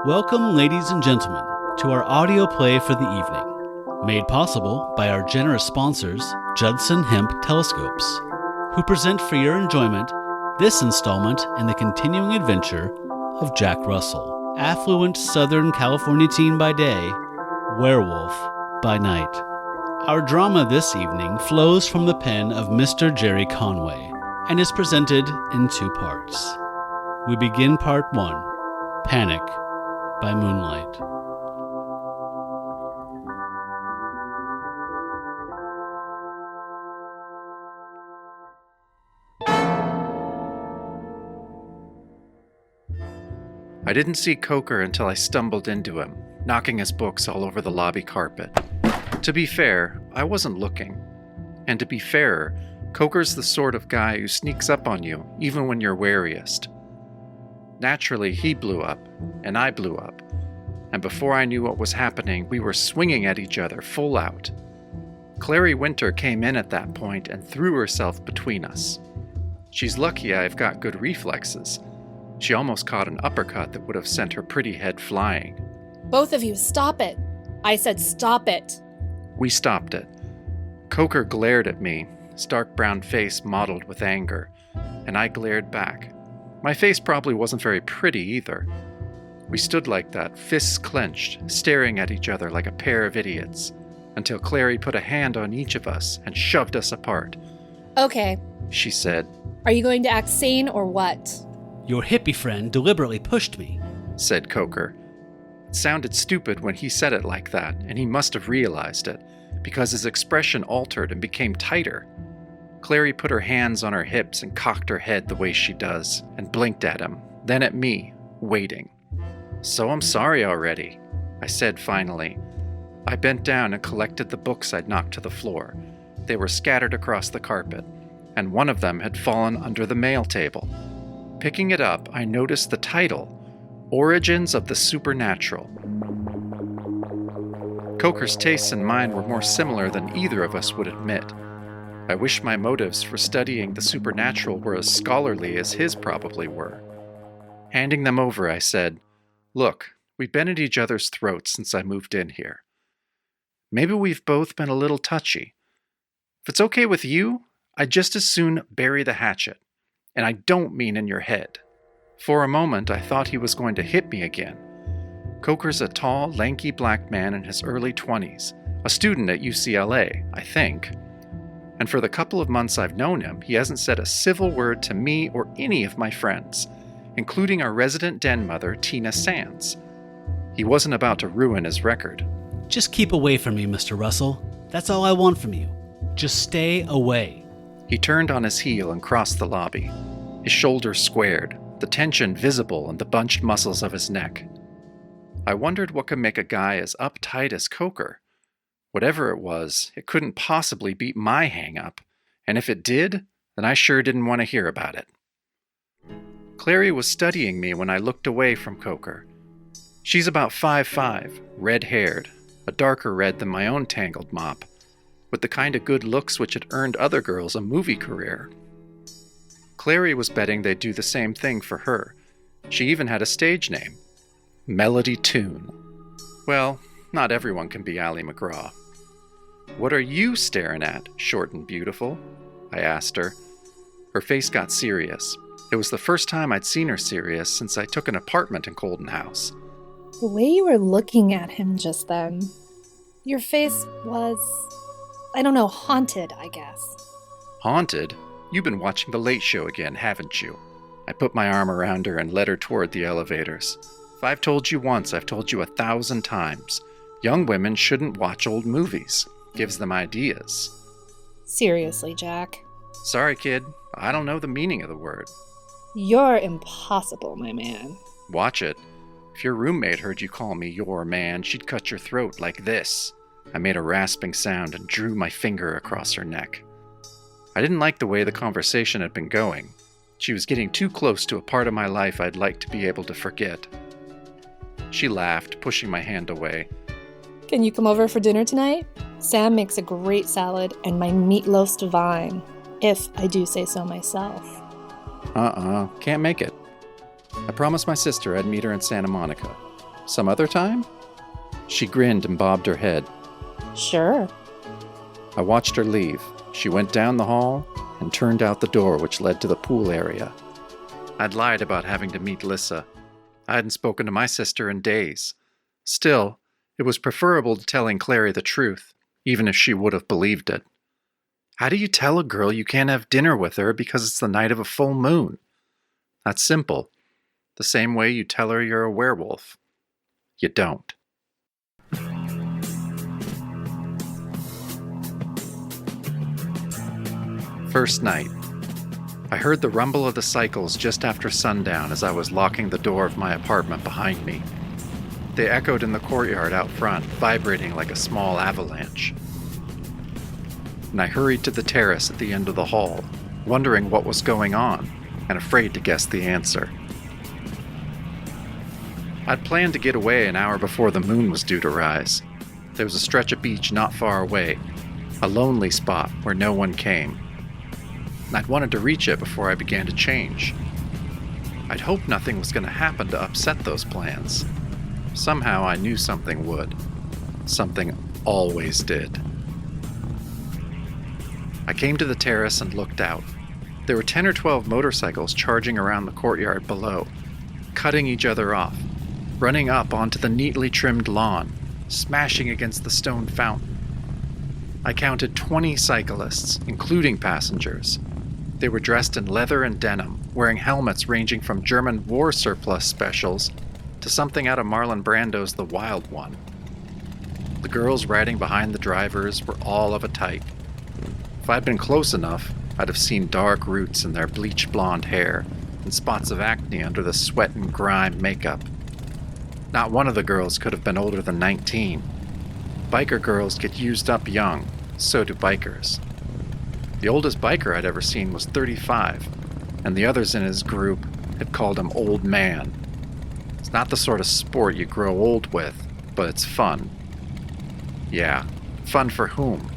Welcome, ladies and gentlemen, to our audio play for the evening, made possible by our generous sponsors, Judson Hemp Telescopes, who present for your enjoyment this installment in the continuing adventure of Jack Russell, affluent Southern California teen by day, werewolf by night. Our drama this evening flows from the pen of Mr. Jerry Conway and is presented in two parts. We begin part 1, Panic by Moonlight. I didn't see Coker until I stumbled into him, knocking his books all over the lobby carpet. To be fair, I wasn't looking. And to be fairer, Coker's the sort of guy who sneaks up on you, even when you're wariest. Naturally, he blew up, and I blew up. And before I knew what was happening, we were swinging at each other full out. Clary Winter came in at that point and threw herself between us. She's lucky I've got good reflexes. She almost caught an uppercut that would have sent her pretty head flying. Both of you, stop it. I said stop it. We stopped it. Coker glared at me, his dark brown face mottled with anger, and I glared back. My face probably wasn't very pretty either. We stood like that, fists clenched, staring at each other like a pair of idiots, until Clary put a hand on each of us and shoved us apart. Okay, She said, are you going to act sane or what? Your hippie friend deliberately pushed me. said Coker. It sounded stupid when he said it like that, and he must have realized it, because his expression altered and became tighter. Clary put her hands on her hips and cocked her head the way she does, and blinked at him, then at me, waiting. "So I'm sorry already," I said finally. I bent down and collected the books I'd knocked to the floor. They were scattered across the carpet, and one of them had fallen under the mail table. Picking it up, I noticed the title, Origins of the Supernatural. Coker's tastes and mine were more similar than either of us would admit. I wish my motives for studying the supernatural were as scholarly as his probably were. Handing them over, I said, "Look, we've been at each other's throats since I moved in here. Maybe we've both been a little touchy. If it's okay with you, I'd just as soon bury the hatchet. And I don't mean in your head." For a moment, I thought he was going to hit me again. Coker's a tall, lanky black man in his early 20s, a student at UCLA, I think. And for the couple of months I've known him, he hasn't said a civil word to me or any of my friends, including our resident den mother, Tina Sands. He wasn't about to ruin his record. Just keep away from me, Mr. Russell. That's all I want from you. Just stay away. He turned on his heel and crossed the lobby. His shoulders squared, the tension visible in the bunched muscles of his neck. I wondered what could make a guy as uptight as Coker. Whatever it was, it couldn't possibly beat my hang-up, and if it did, then I sure didn't want to hear about it. Clary was studying me when I looked away from Coker. She's about 5'5", red-haired, a darker red than my own tangled mop, with the kind of good looks which had earned other girls a movie career. Clary was betting they'd do the same thing for her. She even had a stage name, Melody Toon. Well, not everyone can be Ally McGraw. "What are you staring at, short and beautiful?" I asked her. Her face got serious. It was the first time I'd seen her serious since I took an apartment in Colden House. The way you were looking at him just then, your face was, I don't know, haunted, I guess. "Haunted? You've been watching The Late Show again, haven't you?" I put my arm around her and led her toward the elevators. "If I've told you once, I've told you 1,000 times. Young women shouldn't watch old movies. Gives them ideas." Seriously, Jack. "Sorry, kid. I don't know the meaning of the word." You're impossible, my man. "Watch it. If your roommate heard you call me your man, she'd cut your throat like this." I made a rasping sound and drew my finger across her neck. I didn't like the way the conversation had been going. She was getting too close to a part of my life I'd like to be able to forget. She laughed, pushing my hand away. Can you come over for dinner tonight? Sam makes a great salad, and my meatloaf's divine, if I do say so myself. Can't make it. I promised my sister I'd meet her in Santa Monica. Some other time? She grinned and bobbed her head. Sure. I watched her leave. She went down the hall and turned out the door which led to the pool area. I'd lied about having to meet Lissa. I hadn't spoken to my sister in days. Still, it was preferable to telling Clary the truth, even if she would have believed it. How do you tell a girl you can't have dinner with her because it's the night of a full moon? That's simple. The same way you tell her you're a werewolf. You don't. First night. I heard the rumble of the cycles just after sundown as I was locking the door of my apartment behind me. They echoed in the courtyard out front, vibrating like a small avalanche. And I hurried to the terrace at the end of the hall, wondering what was going on and afraid to guess the answer. I'd planned to get away an hour before the moon was due to rise. There was a stretch of beach not far away, a lonely spot where no one came. I'd wanted to reach it before I began to change. I'd hoped nothing was going to happen to upset those plans. Somehow I knew something would. Something always did. I came to the terrace and looked out. There were 10 or 12 motorcycles charging around the courtyard below, cutting each other off, running up onto the neatly trimmed lawn, smashing against the stone fountain. I counted 20 cyclists, including passengers. They were dressed in leather and denim, wearing helmets ranging from German war surplus specials to something out of Marlon Brando's The Wild One. The girls riding behind the drivers were all of a type. If I'd been close enough, I'd have seen dark roots in their bleached blonde hair and spots of acne under the sweat and grime makeup. Not one of the girls could have been older than 19. Biker girls get used up young, so do bikers. The oldest biker I'd ever seen was 35, and the others in his group had called him Old Man. It's not the sort of sport you grow old with, but it's fun. Yeah, fun for whom?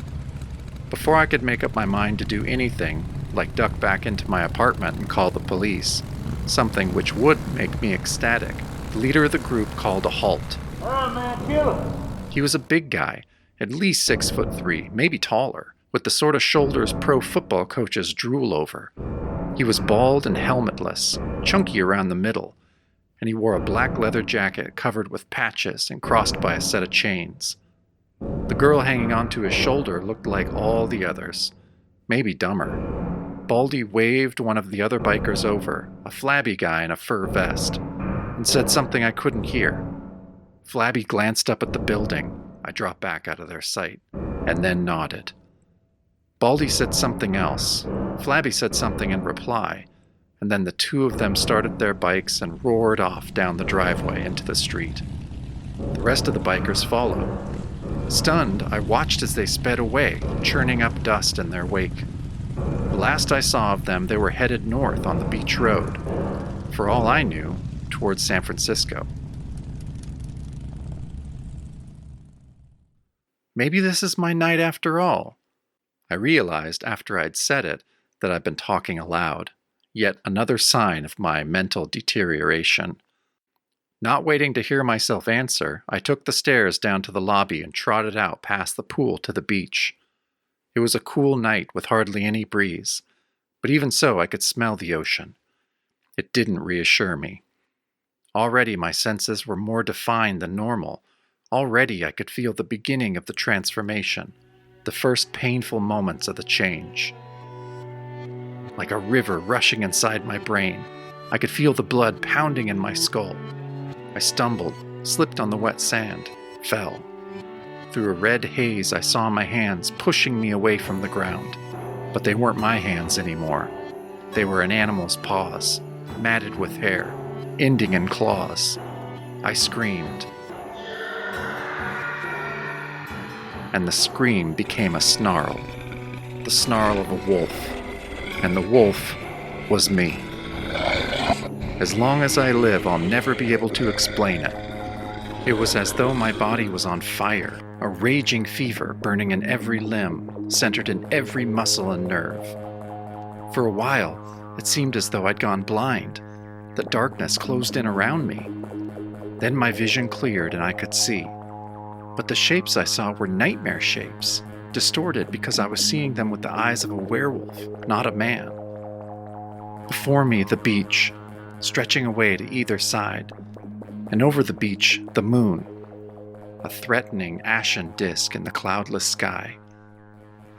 Before I could make up my mind to do anything, like duck back into my apartment and call the police, something which would make me ecstatic, the leader of the group called a halt. All right, man, kill him. He was a big guy, at least 6'3", maybe taller, with the sort of shoulders pro football coaches drool over. He was bald and helmetless, chunky around the middle, and he wore a black leather jacket covered with patches and crossed by a set of chains. The girl hanging onto his shoulder looked like all the others, maybe dumber. Baldy waved one of the other bikers over, a flabby guy in a fur vest, and said something I couldn't hear. Flabby glanced up at the building. I dropped back out of their sight, and then nodded. Baldy said something else. Flabby said something in reply, and then the two of them started their bikes and roared off down the driveway into the street. The rest of the bikers followed. Stunned, I watched as they sped away, churning up dust in their wake. The last I saw of them, they were headed north on the beach road. For all I knew, towards San Francisco. Maybe this is my night after all. I realized after I'd said it that I'd been talking aloud, yet another sign of my mental deterioration. Not waiting to hear myself answer, I took the stairs down to the lobby and trotted out past the pool to the beach. It was a cool night with hardly any breeze, but even so I could smell the ocean. It didn't reassure me. Already my senses were more defined than normal. Already I could feel the beginning of the transformation, the first painful moments of the change. Like a river rushing inside my brain, I could feel the blood pounding in my skull. I stumbled, slipped on the wet sand, fell. Through a red haze, I saw my hands pushing me away from the ground. But they weren't my hands anymore. They were an animal's paws, matted with hair, ending in claws. I screamed. And the scream became a snarl. The snarl of a wolf. And the wolf was me. As long as I live, I'll never be able to explain it. It was as though my body was on fire, a raging fever burning in every limb, centered in every muscle and nerve. For a while, it seemed as though I'd gone blind, that darkness closed in around me. Then my vision cleared and I could see. But the shapes I saw were nightmare shapes, distorted because I was seeing them with the eyes of a werewolf, not a man. Before me, the beach, stretching away to either side, and over the beach, the moon, a threatening ashen disk in the cloudless sky.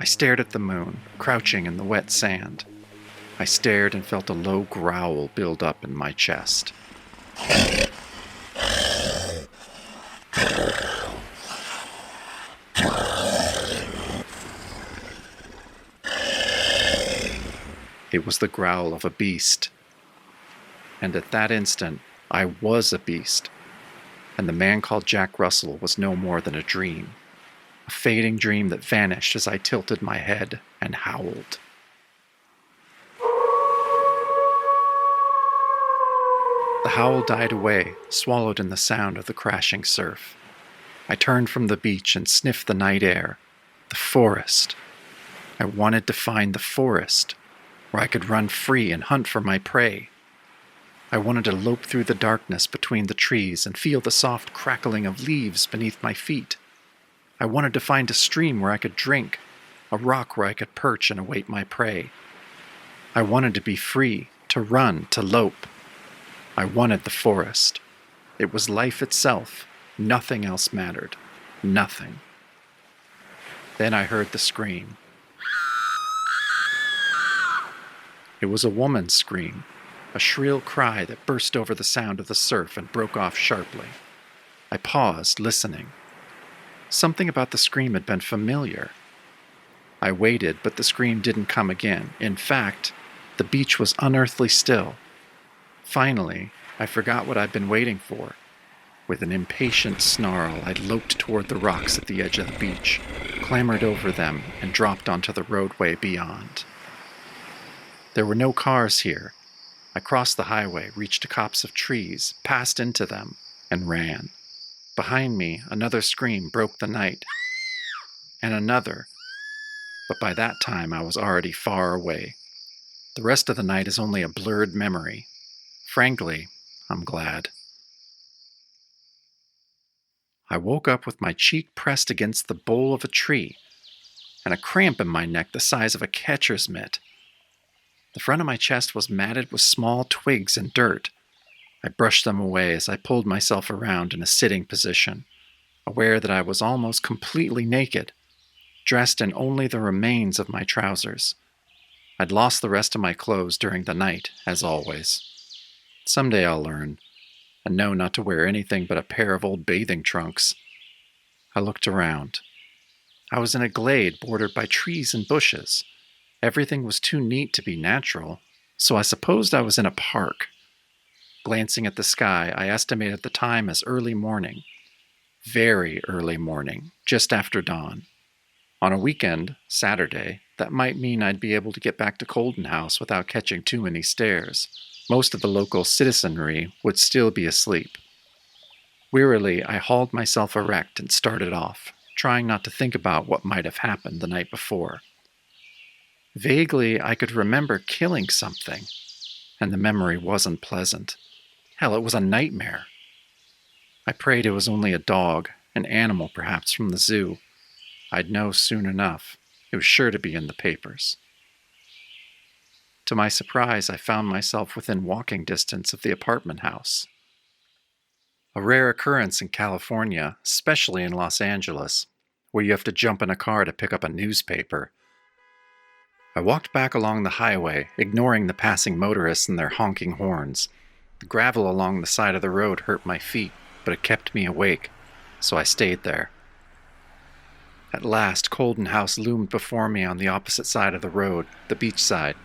I stared at the moon, crouching in the wet sand. I stared and felt a low growl build up in my chest. It was the growl of a beast. And at that instant, I was a beast. And the man called Jack Russell was no more than a dream. A fading dream that vanished as I tilted my head and howled. The howl died away, swallowed in the sound of the crashing surf. I turned from the beach and sniffed the night air. The forest. I wanted to find the forest, where I could run free and hunt for my prey. I wanted to lope through the darkness between the trees and feel the soft crackling of leaves beneath my feet. I wanted to find a stream where I could drink, a rock where I could perch and await my prey. I wanted to be free, to run, to lope. I wanted the forest. It was life itself. Nothing else mattered. Nothing. Then I heard the scream. It was a woman's scream, a shrill cry that burst over the sound of the surf and broke off sharply. I paused, listening. Something about the scream had been familiar. I waited, but the scream didn't come again. In fact, the beach was unearthly still. Finally, I forgot what I'd been waiting for. With an impatient snarl, I loped toward the rocks at the edge of the beach, clambered over them, and dropped onto the roadway beyond. There were no cars here. I crossed the highway, reached a copse of trees, passed into them, and ran. Behind me, another scream broke the night. And another. But by that time, I was already far away. The rest of the night is only a blurred memory. Frankly, I'm glad. I woke up with my cheek pressed against the bole of a tree, and a cramp in my neck the size of a catcher's mitt. The front of my chest was matted with small twigs and dirt. I brushed them away as I pulled myself around in a sitting position, aware that I was almost completely naked, dressed in only the remains of my trousers. I'd lost the rest of my clothes during the night, as always. Someday I'll learn, and know not to wear anything but a pair of old bathing trunks. I looked around. I was in a glade bordered by trees and bushes. Everything was too neat to be natural, so I supposed I was in a park. Glancing at the sky, I estimated the time as early morning. Very early morning, just after dawn. On a weekend, Saturday, that might mean I'd be able to get back to Colden House without catching too many stares. Most of the local citizenry would still be asleep. Wearily, I hauled myself erect and started off, trying not to think about what might have happened the night before. Vaguely, I could remember killing something, and the memory wasn't pleasant. Hell, it was a nightmare. I prayed it was only a dog, an animal perhaps from the zoo. I'd know soon enough. It was sure to be in the papers. To my surprise, I found myself within walking distance of the apartment house. A rare occurrence in California, especially in Los Angeles, where you have to jump in a car to pick up a newspaper. I walked back along the highway, ignoring the passing motorists and their honking horns. The gravel along the side of the road hurt my feet, but it kept me awake, so I stayed there. At last, Colden House loomed before me on the opposite side of the road, the beach side.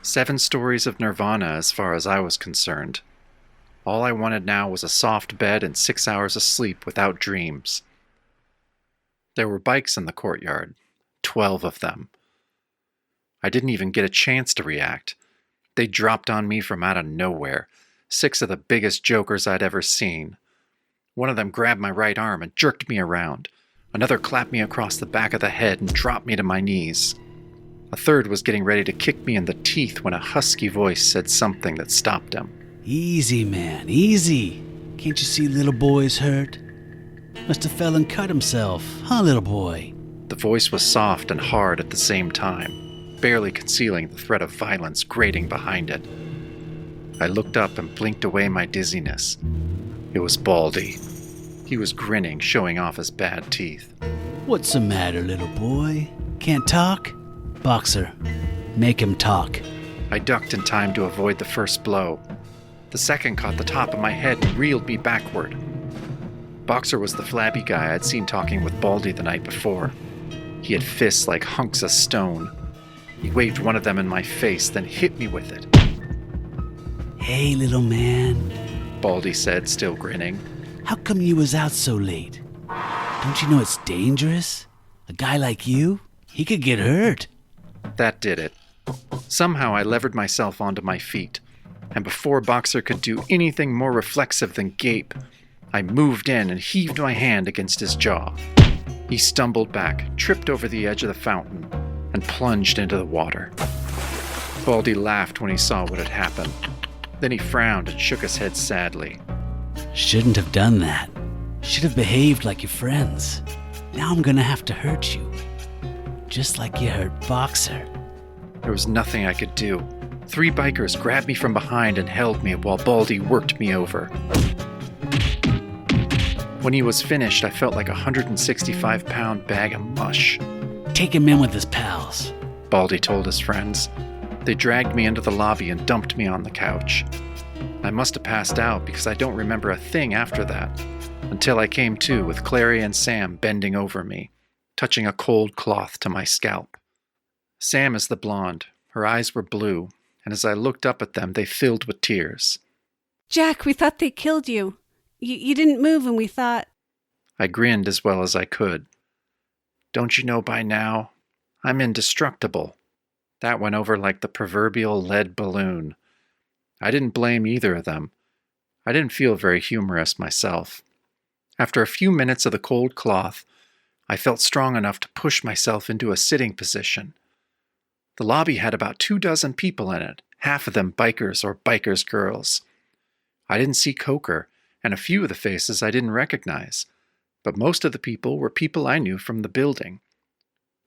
7 stories of nirvana as far as I was concerned. All I wanted now was a soft bed and 6 hours of sleep without dreams. There were bikes in the courtyard, 12 of them. I didn't even get a chance to react. They dropped on me from out of nowhere, 6 of the biggest jokers I'd ever seen. One of them grabbed my right arm and jerked me around. Another clapped me across the back of the head and dropped me to my knees. A third was getting ready to kick me in the teeth when a husky voice said something that stopped him. Easy, man, easy. Can't you see little boy's hurt? Must have fell and cut himself, huh, little boy? The voice was soft and hard at the same time, barely concealing the threat of violence grating behind it. I looked up and blinked away my dizziness. It was Baldy. He was grinning, showing off his bad teeth. What's the matter, little boy? Can't talk? Boxer, make him talk. I ducked in time to avoid the first blow. The second caught the top of my head and reeled me backward. Boxer was the flabby guy I'd seen talking with Baldy the night before. He had fists like hunks of stone. He waved one of them in my face, then hit me with it. Hey, little man, Baldy said, still grinning. how come you was out so late? Don't you know it's dangerous? A guy like you, he could get hurt. That did it. Somehow I levered myself onto my feet, and before Boxer could do anything more reflexive than gape, I moved in and heaved my hand against his jaw. He stumbled back, tripped over the edge of the fountain, and plunged into the water. Baldy laughed when he saw what had happened. Then he frowned and shook his head sadly. Shouldn't have done that. Should have behaved like your friends. Now I'm gonna have to hurt you. Just like you hurt Boxer. There was nothing I could do. 3 bikers grabbed me from behind and held me while Baldy worked me over. When he was finished, I felt like a 165-pound bag of mush. Take him in with his pals. Baldy told his friends. They dragged me into the lobby and dumped me on the couch. I must have passed out because I don't remember a thing after that, until I came to with Clary and Sam bending over me, touching a cold cloth to my scalp. Sam is the blonde. Her eyes were blue, and as I looked up at them, they filled with tears. Jack, we thought they killed you. You didn't move and we thought... I grinned as well as I could. Don't you know by now? I'm indestructible. That went over like the proverbial lead balloon. I didn't blame either of them. I didn't feel very humorous myself. After a few minutes of the cold cloth, I felt strong enough to push myself into a sitting position. The lobby had about 24 people in it, half of them bikers or bikers' girls. I didn't see Coker, and a few of the faces I didn't recognize, but most of the people were people I knew from the building.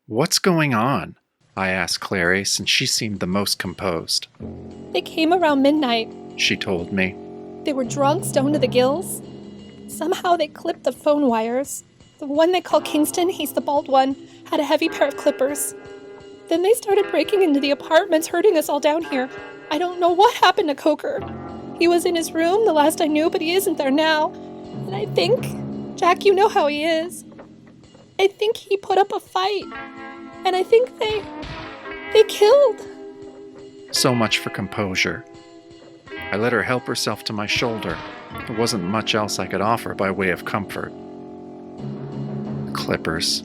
What's going on? I asked Clary, since she seemed the most composed. They came around midnight. She told me. They were drunk, stoned to the gills. Somehow they clipped the phone wires. The one they call Kingston, he's the bald one, had a heavy pair of clippers. Then they started breaking into the apartments, hurting us all down here. I don't know what happened to Coker. He was in his room the last I knew, but he isn't there now. And I think, Jack, you know how he is. I think he put up a fight. And I think they killed. So much for composure. I let her help herself to my shoulder. There wasn't much else I could offer by way of comfort. Clippers.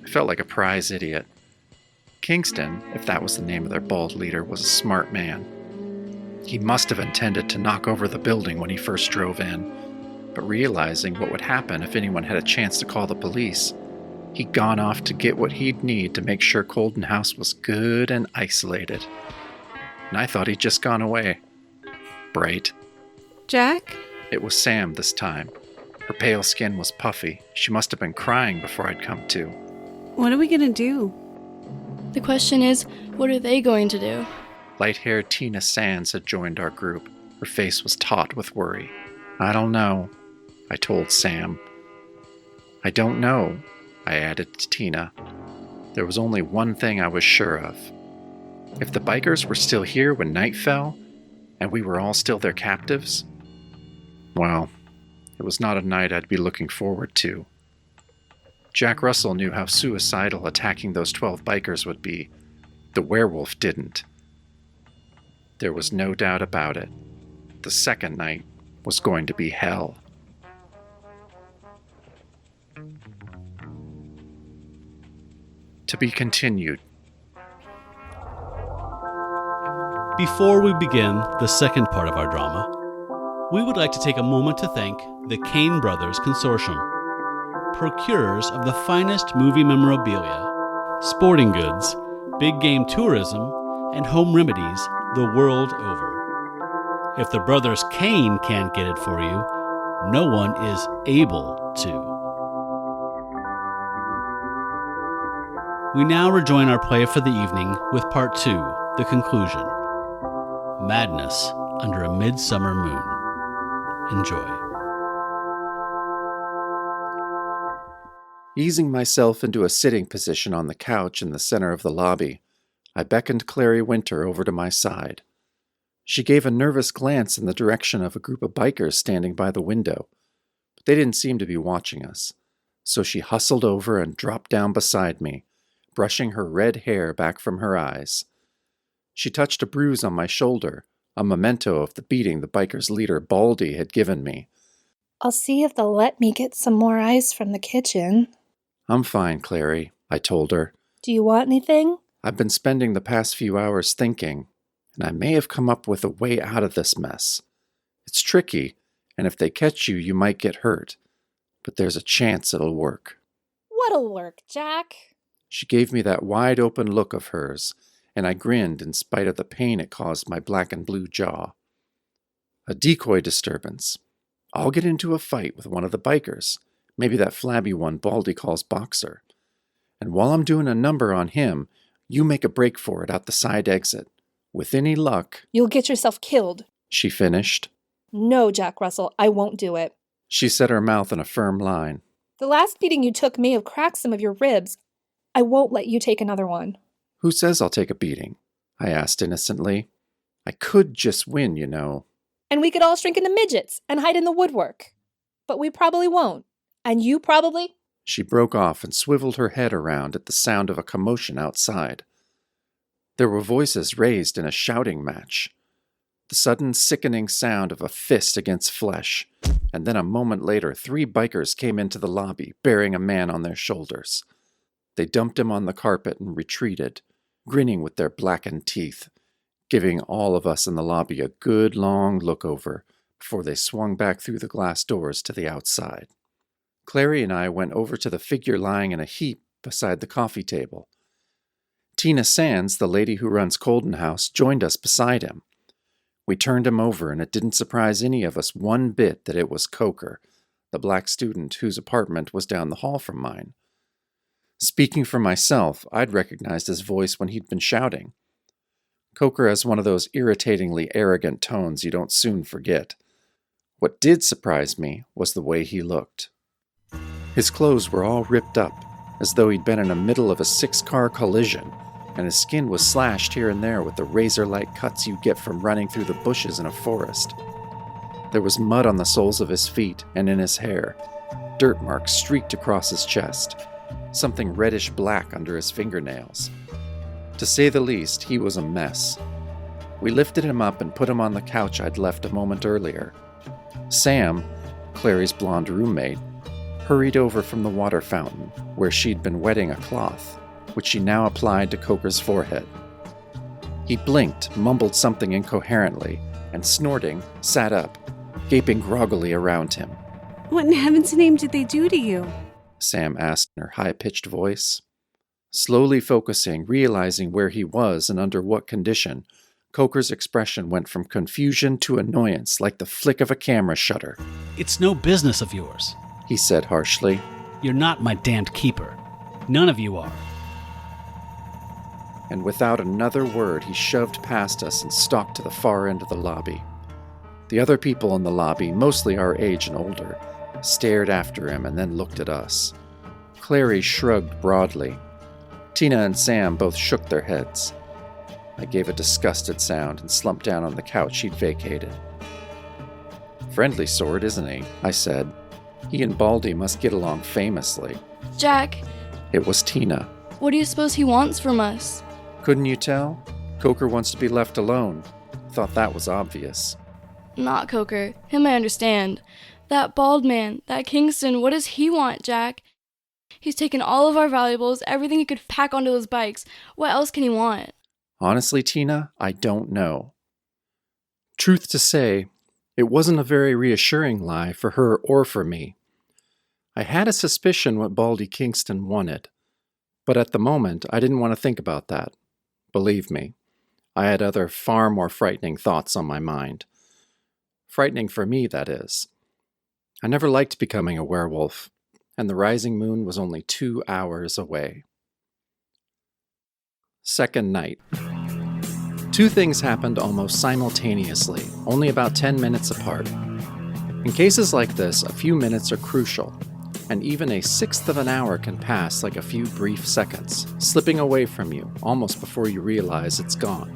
I felt like a prize idiot. Kingston, if that was the name of their bald leader, was a smart man. He must have intended to knock over the building when he first drove in, but realizing what would happen if anyone had a chance to call the police, he'd gone off to get what he'd need to make sure Colden House was good and isolated. And I thought he'd just gone away. Bright. Jack? It was Sam this time. Her pale skin was puffy. She must have been crying before I'd come to. What are we gonna do? The question is, what are they going to do? Light-haired Tina Sands had joined our group. Her face was taut with worry. I don't know, I told Sam. I don't know, I added to Tina. There was only one thing I was sure of. If the bikers were still here when night fell, and we were all still their captives, well, it was not a night I'd be looking forward to. Jack Russell knew how suicidal attacking those 12 bikers would be. The werewolf didn't. There was no doubt about it. The second night was going to be hell. To be continued. Before we begin the second part of our drama, we would like to take a moment to thank the Kane Brothers Consortium, procurers of the finest movie memorabilia, sporting goods, big game tourism, and home remedies the world over. If the brothers Kane can't get it for you, no one is able to. We now rejoin our play for the evening with part 2, the conclusion. Madness under a midsummer moon. Enjoy. Easing myself into a sitting position on the couch in the center of the lobby, I beckoned Clary Winter over to my side. She gave a nervous glance in the direction of a group of bikers standing by the window, but they didn't seem to be watching us, so she hustled over and dropped down beside me, brushing her red hair back from her eyes. She touched a bruise on my shoulder, a memento of the beating the bikers' leader Baldy had given me. I'll see if they'll let me get some more ice from the kitchen. I'm fine, Clary, I told her. Do you want anything? I've been spending the past few hours thinking, and I may have come up with a way out of this mess. It's tricky, and if they catch you, you might get hurt, but there's a chance it'll work. What'll work, Jack? She gave me that wide-open look of hers, and I grinned in spite of the pain it caused my black and blue jaw. A decoy disturbance. I'll get into a fight with one of the bikers, maybe that flabby one Baldy calls Boxer. And while I'm doing a number on him, you make a break for it out the side exit. With any luck... You'll get yourself killed. She finished. No, Jack Russell, I won't do it. She set her mouth in a firm line. The last beating you took may have cracked some of your ribs. I won't let you take another one. Who says I'll take a beating? I asked innocently. I could just win, you know. And we could all shrink into midgets and hide in the woodwork. But we probably won't. And you probably... She broke off and swiveled her head around at the sound of a commotion outside. There were voices raised in a shouting match. The sudden sickening sound of a fist against flesh, and then a moment later 3 bikers came into the lobby, bearing a man on their shoulders. They dumped him on the carpet and retreated, grinning with their blackened teeth, giving all of us in the lobby a good long look over before they swung back through the glass doors to the outside. Clary and I went over to the figure lying in a heap beside the coffee table. Tina Sands, the lady who runs Colden House, joined us beside him. We turned him over, and it didn't surprise any of us one bit that it was Coker, the black student whose apartment was down the hall from mine. Speaking for myself, I'd recognized his voice when he'd been shouting. Coker has one of those irritatingly arrogant tones you don't soon forget. What did surprise me was the way he looked. His clothes were all ripped up, as though he'd been in the middle of a 6-car collision, and his skin was slashed here and there with the razor-like cuts you get from running through the bushes in a forest. There was mud on the soles of his feet and in his hair, dirt marks streaked across his chest, something reddish-black under his fingernails. To say the least, he was a mess. We lifted him up and put him on the couch I'd left a moment earlier. Sam, Clary's blonde roommate, hurried over from the water fountain, where she'd been wetting a cloth, which she now applied to Coker's forehead. He blinked, mumbled something incoherently, and snorting, sat up, gaping groggily around him. What in heaven's name did they do to you? Sam asked in her high-pitched voice. Slowly focusing, realizing where he was and under what condition, Coker's expression went from confusion to annoyance like the flick of a camera shutter. It's no business of yours, He said harshly. You're not my damned keeper. None of you are. And without another word, he shoved past us and stalked to the far end of the lobby. The other people in the lobby, mostly our age and older, stared after him and then looked at us. Clary shrugged broadly. Tina and Sam both shook their heads. I gave a disgusted sound and slumped down on the couch he'd vacated. Friendly sort, isn't he? I said. He and Baldy must get along famously. Jack, It was Tina. what do you suppose he wants from us? Couldn't you tell? Coker wants to be left alone. Thought that was obvious. Not Coker. Him I understand. That bald man, that Kingston, what does he want, Jack? He's taken all of our valuables, everything he could pack onto those bikes. What else can he want? Honestly, Tina, I don't know. Truth to say, it wasn't a very reassuring lie for her or for me. I had a suspicion what Baldy Kingston wanted, but at the moment I didn't want to think about that. Believe me, I had other far more frightening thoughts on my mind. Frightening for me, that is. I never liked becoming a werewolf, and the rising moon was only 2 hours away. Second night. 2 things happened almost simultaneously, only about 10 minutes apart. In cases like this, a few minutes are crucial, and even a sixth of an hour can pass like a few brief seconds, slipping away from you almost before you realize it's gone.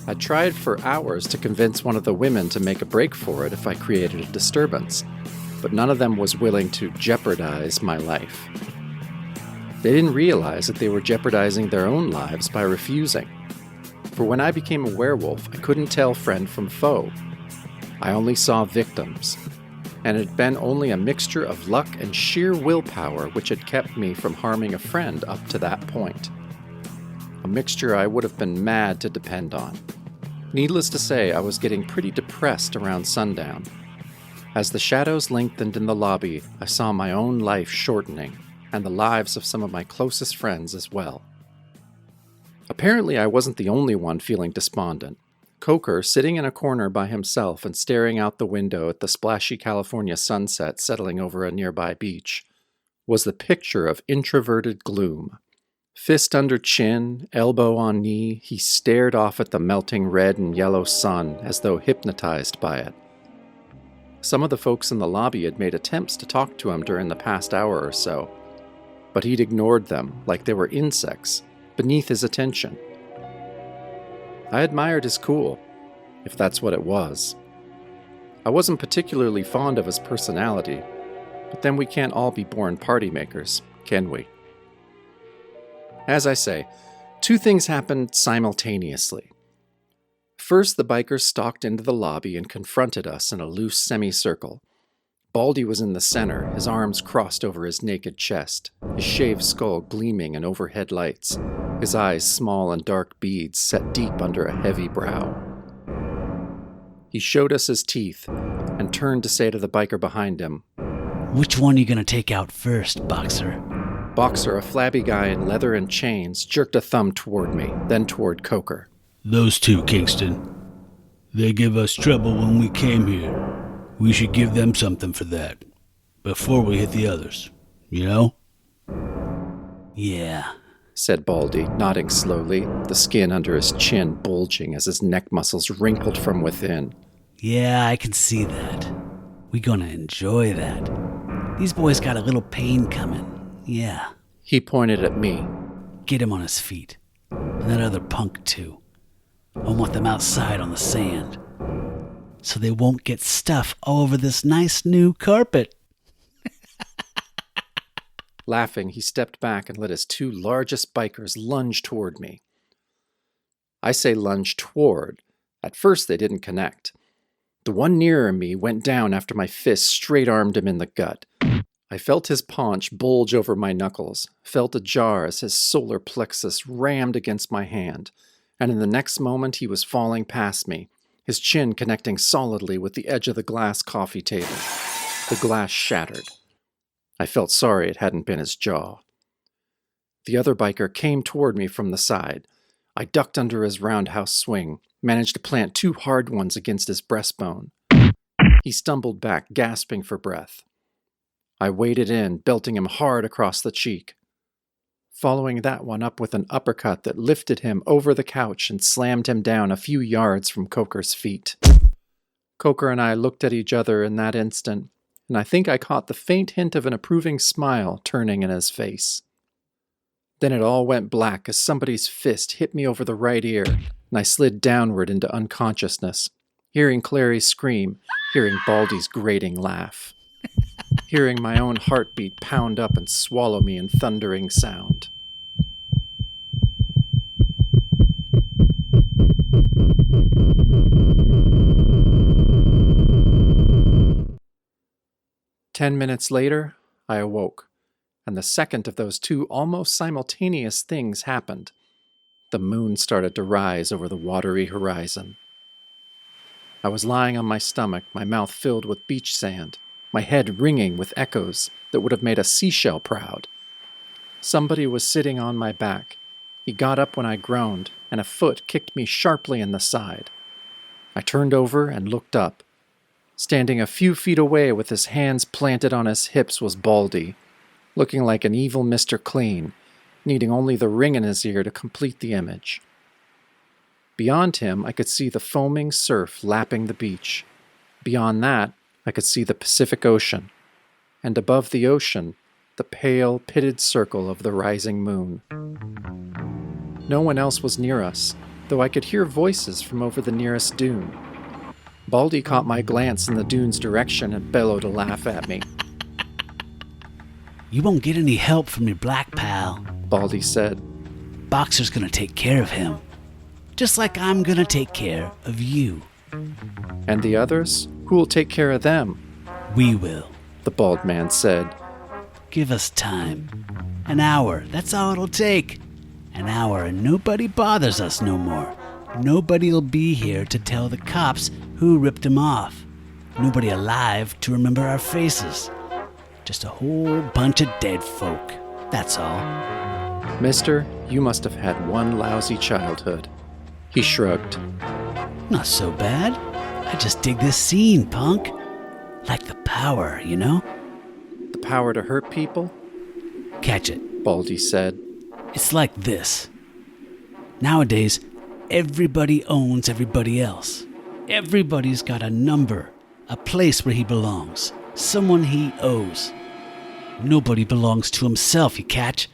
I tried for hours to convince one of the women to make a break for it if I created a disturbance, but none of them was willing to jeopardize my life. They didn't realize that they were jeopardizing their own lives by refusing. For when I became a werewolf, I couldn't tell friend from foe. I only saw victims, and it had been only a mixture of luck and sheer willpower which had kept me from harming a friend up to that point. A mixture I would have been mad to depend on. Needless to say, I was getting pretty depressed around sundown. As the shadows lengthened in the lobby, I saw my own life shortening, and the lives of some of my closest friends as well. Apparently, I wasn't the only one feeling despondent. Coker, sitting in a corner by himself and staring out the window at the splashy California sunset settling over a nearby beach, was the picture of introverted gloom. Fist under chin, elbow on knee, he stared off at the melting red and yellow sun as though hypnotized by it. Some of the folks in the lobby had made attempts to talk to him during the past hour or so, but he'd ignored them like they were insects beneath his attention. I admired his cool, if that's what it was. I wasn't particularly fond of his personality, but then we can't all be born party makers, can we? As I say, 2 things happened simultaneously. First, the bikers stalked into the lobby and confronted us in a loose semicircle. Baldy was in the center, his arms crossed over his naked chest, his shaved skull gleaming in overhead lights, his eyes small and dark beads set deep under a heavy brow. He showed us his teeth and turned to say to the biker behind him, Which one are you gonna take out first, Boxer? Boxer, a flabby guy in leather and chains, jerked a thumb toward me, then toward Coker. Those 2, Kingston. They give us trouble when we came here. We should give them something for that. Before we hit the others, you know? Yeah, said Baldy, nodding slowly, the skin under his chin bulging as his neck muscles wrinkled from within. Yeah, I can see that. We gonna enjoy that. These boys got a little pain coming. Yeah. He pointed at me. Get him on his feet. And that other punk, too. I want them outside on the sand. So they won't get stuff all over this nice new carpet. Laughing, he stepped back and let his 2 largest bikers lunge toward me. I say lunge toward. At first they didn't connect. The one nearer me went down after my fist straight-armed him in the gut. I felt his paunch bulge over my knuckles, felt a jar as his solar plexus rammed against my hand, and in the next moment he was falling past me, his chin connecting solidly with the edge of the glass coffee table. The glass shattered. I felt sorry it hadn't been his jaw. The other biker came toward me from the side. I ducked under his roundhouse swing, managed to plant 2 hard ones against his breastbone. He stumbled back, gasping for breath. I waded in, belting him hard across the cheek, following that one up with an uppercut that lifted him over the couch and slammed him down a few yards from Coker's feet. Coker and I looked at each other in that instant, and I think I caught the faint hint of an approving smile turning in his face. Then it all went black as somebody's fist hit me over the right ear, and I slid downward into unconsciousness, hearing Clary scream, hearing Baldy's grating laugh, hearing my own heartbeat pound up and swallow me in thundering sound. "10 minutes later, I awoke, and the second of those 2 almost simultaneous things happened. The moon started to rise over the watery horizon. I was lying on my stomach, my mouth filled with beach sand, my head ringing with echoes that would have made a seashell proud. Somebody was sitting on my back. He got up when I groaned, and a foot kicked me sharply in the side. I turned over and looked up. Standing a few feet away with his hands planted on his hips was Baldy, looking like an evil Mr. Clean, needing only the ring in his ear to complete the image. Beyond him, I could see the foaming surf lapping the beach. Beyond that, I could see the Pacific Ocean, and above the ocean, the pale, pitted circle of the rising moon. No one else was near us, though I could hear voices from over the nearest dune. Baldy caught my glance in the dune's direction and bellowed a laugh at me. You won't get any help from your black pal, Baldy said. Boxer's gonna take care of him. Just like I'm gonna take care of you. And the others? Who'll take care of them? We will. The bald man said. Give us time. An hour, that's all it'll take. An hour and nobody bothers us no more. Nobody'll be here to tell the cops who ripped him off. Nobody alive to remember our faces. Just a whole bunch of dead folk. That's all. Mister, you must have had one lousy childhood. He shrugged. Not so bad. I just dig this scene, punk. Like the power, you know? The power to hurt people? Catch it. Baldy said. It's like this. Nowadays, everybody owns everybody else. Everybody's got a number, a place where he belongs, someone he owes. Nobody belongs to himself, you catch?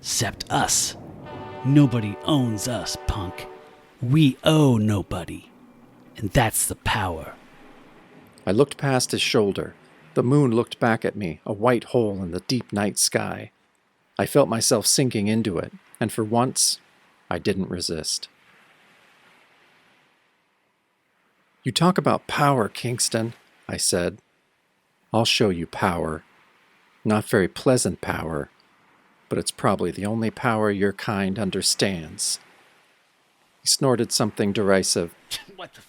Except us. Nobody owns us, punk. We owe nobody. And that's the power. I looked past his shoulder. The moon looked back at me, a white hole in the deep night sky. I felt myself sinking into it, and for once, I didn't resist. You talk about power, Kingston, I said. I'll show you power. Not very pleasant power, but it's probably the only power your kind understands. He snorted something derisive. What the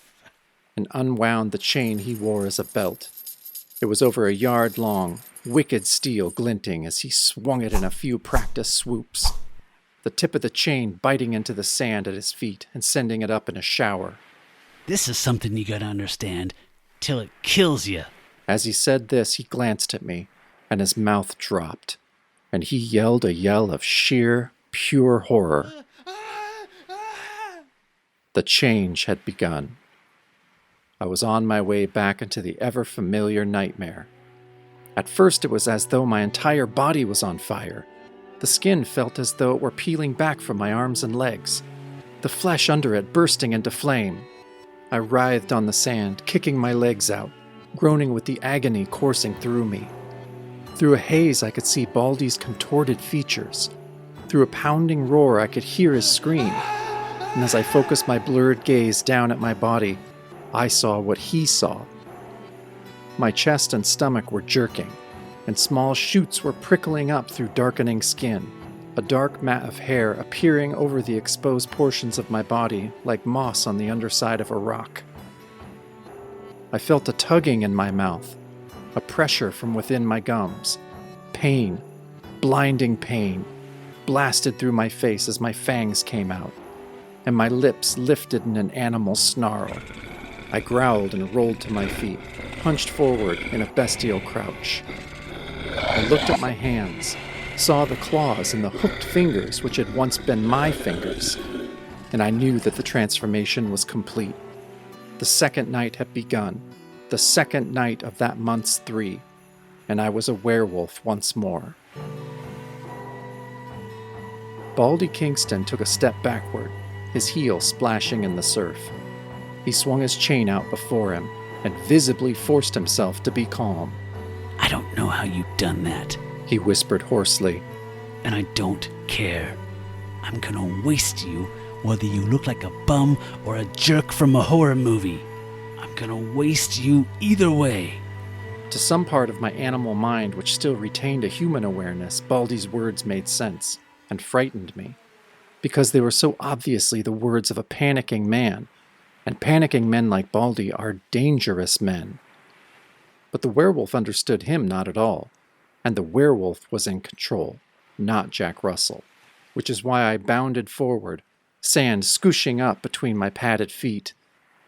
and unwound the chain he wore as a belt. It was over a yard long, wicked steel glinting as he swung it in a few practiced swoops, the tip of the chain biting into the sand at his feet and sending it up in a shower. This is something you gotta understand, till it kills you. As he said this, he glanced at me, and his mouth dropped, and he yelled a yell of sheer, pure horror. The change had begun. I was on my way back into the ever-familiar nightmare. At first it was as though my entire body was on fire. The skin felt as though it were peeling back from my arms and legs, the flesh under it bursting into flame. I writhed on the sand, kicking my legs out, groaning with the agony coursing through me. Through a haze I could see Baldy's contorted features. Through a pounding roar I could hear his scream. And as I focused my blurred gaze down at my body, I saw what he saw. My chest and stomach were jerking, and small shoots were prickling up through darkening skin, a dark mat of hair appearing over the exposed portions of my body like moss on the underside of a rock. I felt a tugging in my mouth, a pressure from within my gums. Pain, blinding pain, blasted through my face as my fangs came out, and my lips lifted in an animal snarl. I growled and rolled to my feet, hunched forward in a bestial crouch. I looked at my hands, saw the claws and the hooked fingers which had once been my fingers, and I knew that the transformation was complete. The second night had begun, the second night of that month's 3, and I was a werewolf once more. Baldy Kingston took a step backward, his heel splashing in the surf. He swung his chain out before him and visibly forced himself to be calm. I don't know how you've done that, he whispered hoarsely. and I don't care. I'm gonna waste you whether you look like a bum or a jerk from a horror movie. I'm gonna waste you either way. To some part of my animal mind which still retained a human awareness, Baldy's words made sense and frightened me, because they were so obviously the words of a panicking man, and panicking men like Baldy are dangerous men. But the werewolf understood him not at all, and the werewolf was in control, not Jack Russell, which is why I bounded forward, sand scooshing up between my padded feet,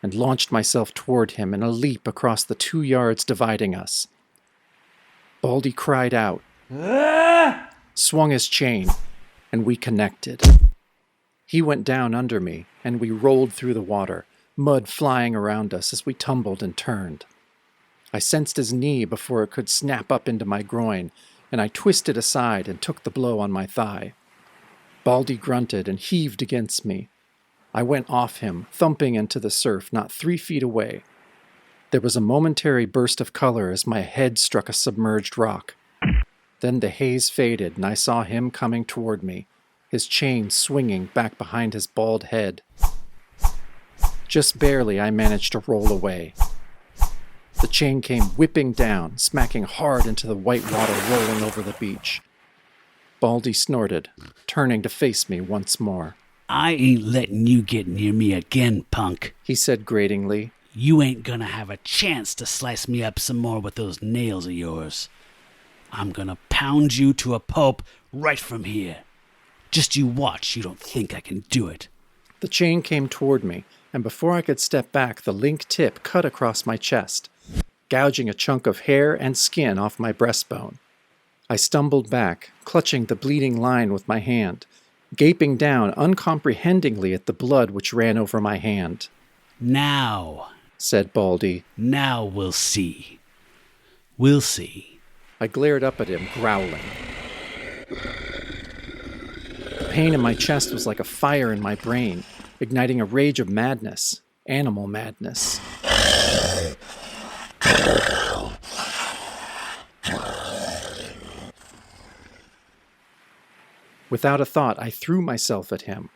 and launched myself toward him in a leap across the 2 yards dividing us. Baldy cried out, swung his chain, and we connected. He went down under me, and we rolled through the water, mud flying around us as we tumbled and turned. I sensed his knee before it could snap up into my groin, and I twisted aside and took the blow on my thigh. Baldy grunted and heaved against me. I went off him, thumping into the surf not 3 feet away. There was a momentary burst of color as my head struck a submerged rock. Then the haze faded and I saw him coming toward me, his chain swinging back behind his bald head. Just barely I managed to roll away. The chain came whipping down, smacking hard into the white water rolling over the beach. Baldy snorted, turning to face me once more. I ain't letting you get near me again, punk, he said gratingly. You ain't gonna have a chance to slice me up some more with those nails of yours. I'm gonna pound you to a pulp right from here. Just you watch, you don't think I can do it. The chain came toward me, and before I could step back, the link tip cut across my chest, gouging a chunk of hair and skin off my breastbone. I stumbled back, clutching the bleeding line with my hand, gaping down uncomprehendingly at the blood which ran over my hand. Now, said Baldy. Now we'll see. We'll see. I glared up at him, growling. The pain in my chest was like a fire in my brain, igniting a rage of madness, animal madness. Without a thought, I threw myself at him.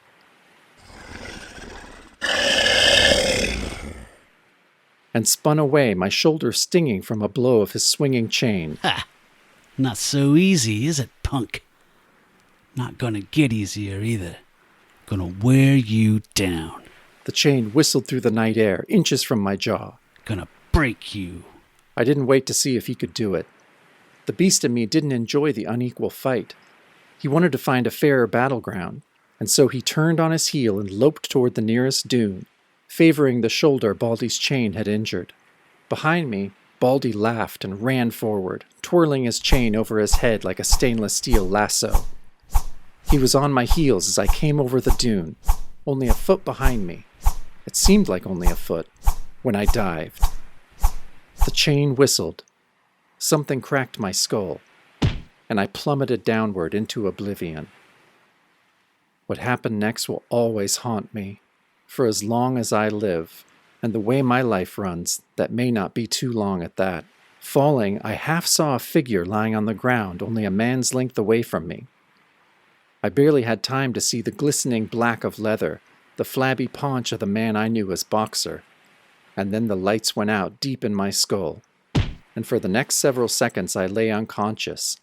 And spun away, my shoulder stinging from a blow of his swinging chain. Ha! Not so easy, is it, punk? Not gonna get easier either. Gonna wear you down. The chain whistled through the night air, inches from my jaw. Gonna break you. I didn't wait to see if he could do it. The beast in me didn't enjoy the unequal fight. He wanted to find a fairer battleground, and so he turned on his heel and loped toward the nearest dune, favoring the shoulder Baldy's chain had injured. Behind me, Baldy laughed and ran forward, twirling his chain over his head like a stainless steel lasso. He was on my heels as I came over the dune, only a foot behind me. It seemed like only a foot, when I dived. The chain whistled. Something cracked my skull, and I plummeted downward into oblivion. What happened next will always haunt me, for as long as I live, and the way my life runs, that may not be too long at that. Falling, I half saw a figure lying on the ground only a man's length away from me. I barely had time to see the glistening black of leather, the flabby paunch of the man I knew as Boxer, and then the lights went out deep in my skull, and for the next several seconds I lay unconscious.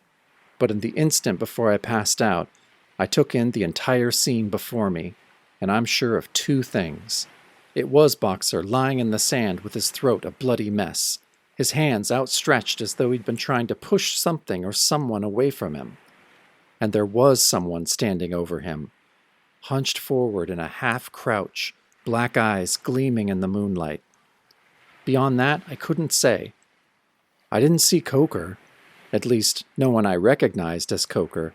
But in the instant before I passed out, I took in the entire scene before me, and I'm sure of 2 things. It was Boxer lying in the sand with his throat a bloody mess, his hands outstretched as though he'd been trying to push something or someone away from him. And there was someone standing over him, hunched forward in a half-crouch, black eyes gleaming in the moonlight. Beyond that, I couldn't say. I didn't see Coker, at least no one I recognized as Coker.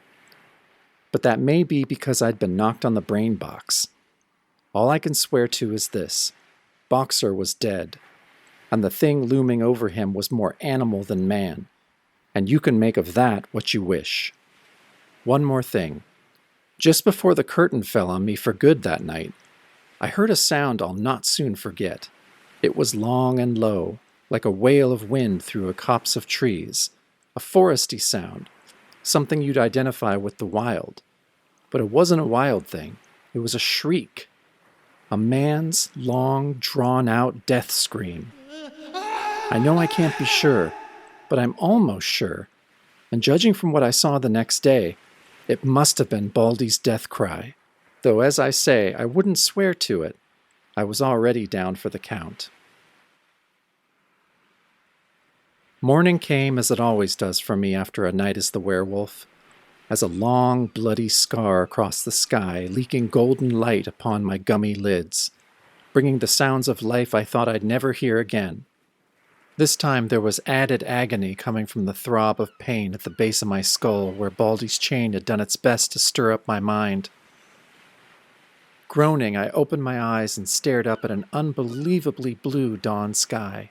But that may be because I'd been knocked on the brain box. All I can swear to is this: Boxer was dead, and the thing looming over him was more animal than man, and you can make of that what you wish. One more thing. Just before the curtain fell on me for good that night, I heard a sound I'll not soon forget. It was long and low, like a wail of wind through a copse of trees, a foresty sound, something you'd identify with the wild. But it wasn't a wild thing. It was a shriek. A man's long, drawn-out death scream. I know I can't be sure, but I'm almost sure, and judging from what I saw the next day, it must have been Baldy's death cry, though as I say, I wouldn't swear to it. I was already down for the count. Morning came as it always does for me after a night as the werewolf, as a long, bloody scar across the sky, leaking golden light upon my gummy lids, bringing the sounds of life I thought I'd never hear again. This time there was added agony coming from the throb of pain at the base of my skull where Baldy's chain had done its best to stir up my mind. Groaning, I opened my eyes and stared up at an unbelievably blue dawn sky.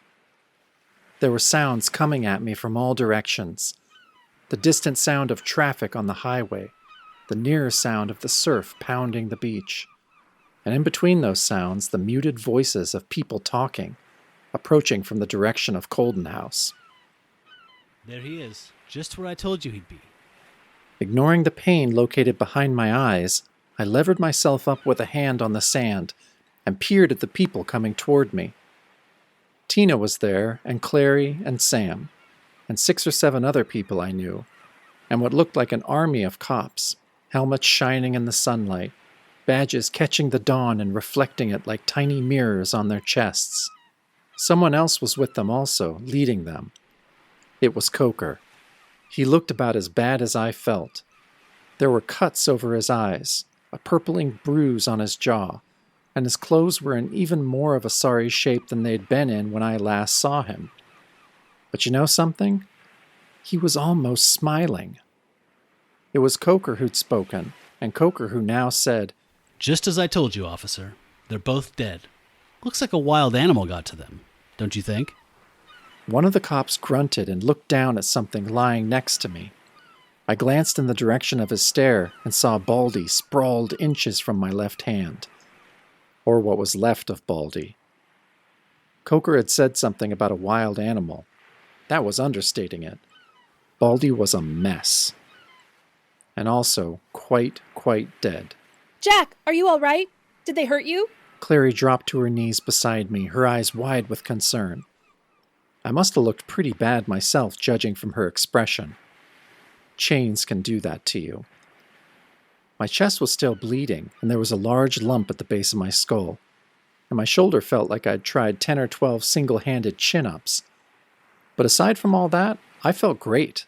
There were sounds coming at me from all directions. The distant sound of traffic on the highway, the nearer sound of the surf pounding the beach, and in between those sounds, the muted voices of people talking, approaching from the direction of Colden House. There he is, just where I told you he'd be. Ignoring the pain located behind my eyes, I levered myself up with a hand on the sand and peered at the people coming toward me. Tina was there, and Clary and Sam, and 6 or 7 other people I knew, and what looked like an army of cops, helmets shining in the sunlight, badges catching the dawn and reflecting it like tiny mirrors on their chests. Someone else was with them also, leading them. It was Coker. He looked about as bad as I felt. There were cuts over his eyes, a purpling bruise on his jaw, and his clothes were in even more of a sorry shape than they'd been in when I last saw him. But you know something? He was almost smiling. It was Coker who'd spoken, and Coker who now said, Just as I told you, officer. They're both dead. Looks like a wild animal got to them, don't you think? One of the cops grunted and looked down at something lying next to me. I glanced in the direction of his stare and saw Baldy sprawled inches from my left hand. Or what was left of Baldy. Coker had said something about a wild animal. That was understating it. Baldy was a mess. And also quite dead. Jack, are you all right? Did they hurt you? Clary dropped to her knees beside me, her eyes wide with concern. I must have looked pretty bad myself, judging from her expression. Chains can do that to you. My chest was still bleeding, and there was a large lump at the base of my skull, and my shoulder felt like I'd tried 10 or 12 single-handed chin-ups. But aside from all that, I felt great.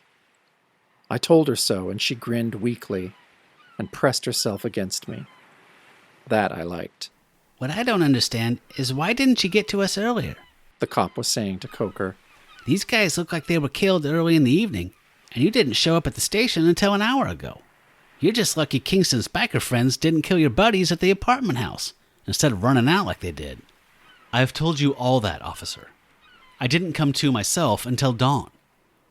I told her so, and she grinned weakly and pressed herself against me. That I liked. What I don't understand is why didn't you get to us earlier? The cop was saying to Coker. These guys look like they were killed early in the evening, and you didn't show up at the station until an hour ago. You're just lucky Kingston's biker friends didn't kill your buddies at the apartment house, instead of running out like they did. I've told you all that, officer. I didn't come to myself until dawn.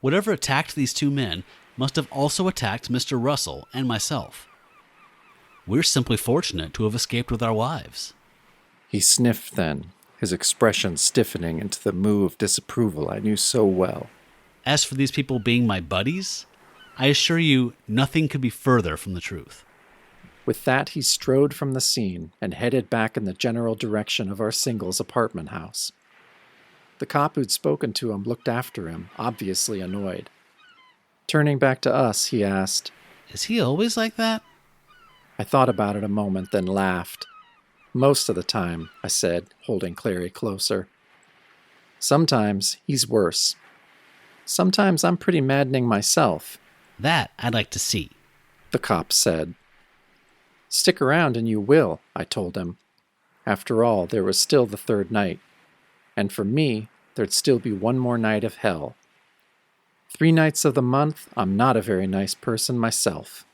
Whatever attacked these 2 men must have also attacked Mr. Russell and myself. We're simply fortunate to have escaped with our lives. He sniffed then, his expression stiffening into the moue of disapproval I knew so well. As for these people being my buddies, I assure you nothing could be further from the truth. With that, he strode from the scene and headed back in the general direction of our singles apartment house. The cop who'd spoken to him looked after him, obviously annoyed. Turning back to us, he asked, Is he always like that? I thought about it a moment, then laughed. Most of the time, I said, holding Clary closer. Sometimes he's worse. Sometimes I'm pretty maddening myself. That I'd like to see, the cop said. Stick around and you will, I told him. After all, there was still the 3rd night. And for me, there'd still be 1 more night of hell. 3 nights of the month, I'm not a very nice person myself.